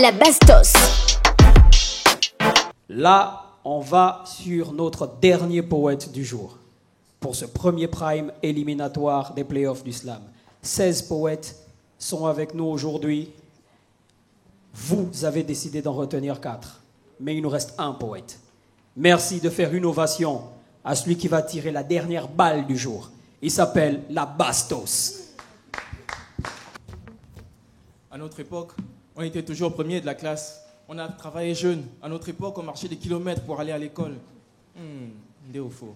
La Bastos. Là, on va sur notre dernier poète du jour pour ce premier prime éliminatoire des playoffs du slam. 16 poètes sont avec nous aujourd'hui. Vous avez décidé d'en retenir 4, mais il nous reste un poète. Merci de faire une ovation à celui qui va tirer la dernière balle du jour. Il s'appelle La Bastos. À notre époque, on était toujours premier de la classe. On a travaillé jeune. À notre époque, on marchait des kilomètres pour aller à l'école. Ndé ou faux.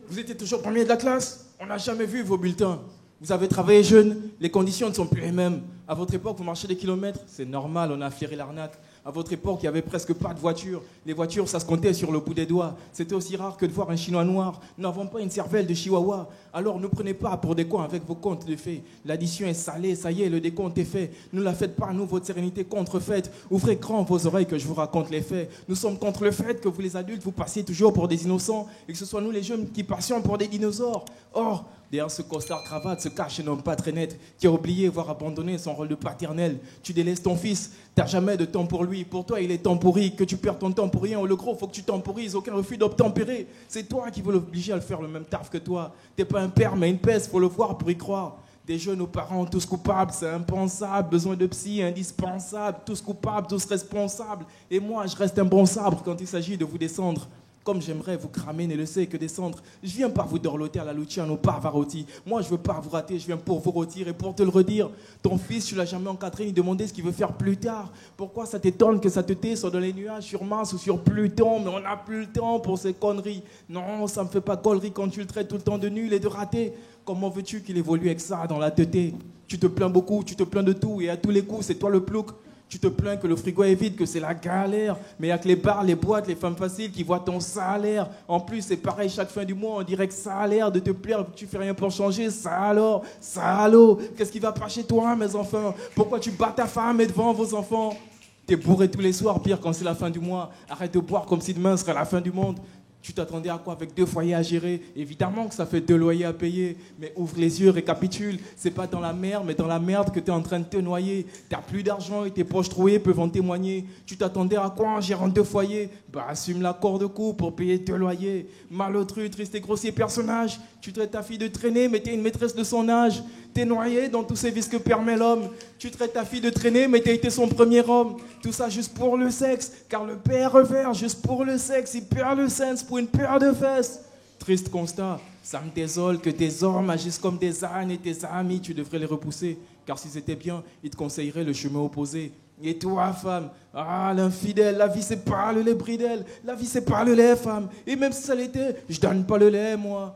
Vous étiez toujours premier de la classe. On n'a jamais vu vos bulletins. Vous avez travaillé jeune. Les conditions ne sont plus les mêmes. À votre époque, vous marchez des kilomètres. C'est normal, on a flairé l'arnaque. À votre époque, il n'y avait presque pas de voitures. Les voitures, ça se comptait sur le bout des doigts. C'était aussi rare que de voir un Chinois noir. Nous n'avons pas une cervelle de chihuahua. Alors ne prenez pas pour des cons avec vos comptes de faits. L'addition est salée, ça y est, le décompte est fait. Ne la faites pas, nous, votre sérénité contrefaite. Ouvrez grand vos oreilles que je vous raconte les faits. Nous sommes contre le fait que vous, les adultes, vous passiez toujours pour des innocents et que ce soit nous, les jeunes, qui passions pour des dinosaures. Or, derrière ce costard-cravate se cache un homme pas très net qui a oublié, voire abandonné son rôle de paternel. Tu délaisses ton fils, t'as jamais de temps pour lui. Pour toi, il est temps pourri, que tu perds ton temps pour rien. Ou le gros, faut que tu temporises, aucun refus d'obtempérer. C'est toi qui veux l'obliger à le faire le même taf que toi. T'es pas un père, mais une peste, faut le voir pour y croire. Des jeunes aux parents, tous coupables, c'est impensable. Besoin de psy, indispensable. Tous coupables, tous responsables. Et moi, je reste un bon sabre quand il s'agit de vous descendre. Comme j'aimerais vous cramer, ne le sais que descendre. Je viens pas vous dorloter à la Luciano Pavarotti. Moi, je veux pas vous rater, je viens pour vous retirer et pour te le redire. Ton fils, tu l'as jamais encadré ni demandé ce qu'il veut faire plus tard. Pourquoi ça t'étonne que ça te tait soit dans les nuages, sur Mars ou sur Pluton? Mais on n'a plus le temps pour ces conneries. Non, ça me fait pas collerie quand tu le traites tout le temps de nul et de raté. Comment veux-tu qu'il évolue avec ça dans la teuté? Tu te plains beaucoup, tu te plains de tout et à tous les coups, c'est toi le plouc. Tu te plains que le frigo est vide, que c'est la galère. Mais il n'y a que les bars, les boîtes, les femmes faciles qui voient ton salaire. En plus, c'est pareil, chaque fin du mois, on dirait que ça a l'air de te plaire, que tu fais rien pour changer. Ça alors, salaud. Qu'est-ce qui va pas chez toi, mes enfants? Pourquoi tu bats ta femme et devant vos enfants? T'es bourré tous les soirs, pire quand c'est la fin du mois. Arrête de boire comme si demain serait la fin du monde. Tu t'attendais à quoi avec 2 foyers à gérer? Évidemment que ça fait 2 loyers à payer. Mais ouvre les yeux, récapitule. C'est pas dans la merde, mais dans la merde que tu es en train de te noyer. T'as plus d'argent et tes poches trouées peuvent en témoigner. Tu t'attendais à quoi en gérant 2 foyers? Bah assume l'accord de coup pour payer 2 loyers. Malotru, triste et grossier personnage. Tu traites ta fille de traîner, mais t'es une maîtresse de son âge. T'es noyé dans tous ces vices que permet l'homme. Tu traites ta fille de traîner, mais t'as été son premier homme. Tout ça juste pour le sexe, car le père revers juste pour le sexe. Il perd le sens pour une paire de fesses. Triste constat, ça me désole que tes hommes agissent comme des ânes et tes amis, tu devrais les repousser. Car s'ils étaient bien, ils te conseilleraient le chemin opposé. Et toi, femme, ah, l'infidèle, la vie c'est pas le lait bridel. La vie c'est pas le lait, femme. Et même si ça l'était, je donne pas le lait, moi.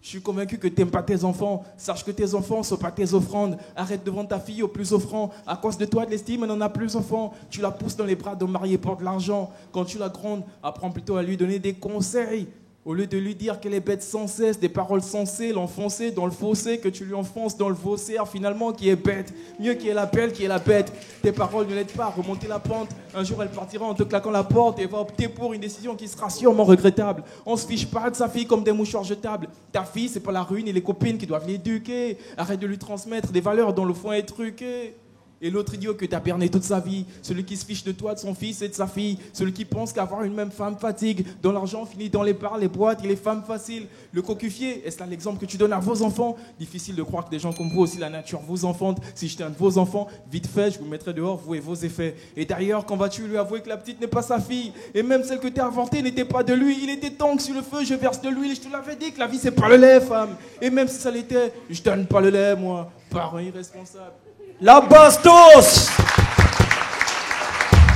Je suis convaincu que t'aimes pas tes enfants. Sache que tes enfants sont pas tes offrandes. Arrête de vendre ta fille au plus offrant. À cause de toi, de l'estime, elle n'en a plus enfant. Tu la pousses dans les bras d'un marié pour de l'argent. Quand tu la grondes, apprends plutôt à lui donner des conseils. Au lieu de lui dire qu'elle est bête sans cesse, des paroles sensées, l'enfoncer dans le fossé, que tu lui enfonces dans le faussaire, finalement, qui est bête. Mieux qui est la belle, qui est la bête. Tes paroles ne l'aident pas à remonter la pente. Un jour, elle partira en te claquant la porte et va opter pour une décision qui sera sûrement regrettable. On se fiche pas de sa fille comme des mouchoirs jetables. Ta fille, c'est pas la ruine et les copines qui doivent l'éduquer. Arrête de lui transmettre des valeurs dont le fond est truqué. Et l'autre idiot que t'as berné toute sa vie, celui qui se fiche de toi, de son fils et de sa fille, celui qui pense qu'avoir une même femme fatigue, dont l'argent finit dans les bars, les boîtes et les femmes faciles. Le cocufier, est-ce là l'exemple que tu donnes à vos enfants? Difficile de croire que des gens comme vous aussi, la nature vous enfante. Si j'étais un de vos enfants, vite fait, je vous mettrais dehors, vous et vos effets. Et d'ailleurs, quand vas-tu lui avouer que la petite n'est pas sa fille? Et même celle que t'as inventée n'était pas de lui. Il était temps que sur le feu, je verse de l'huile. Je te l'avais dit que la vie, c'est pas le lait, femme. Et même si ça l'était, je donne pas le lait, moi. Parent irresponsable. La Bastos!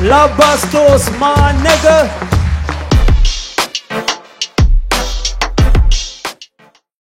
La Bastos, my nigga!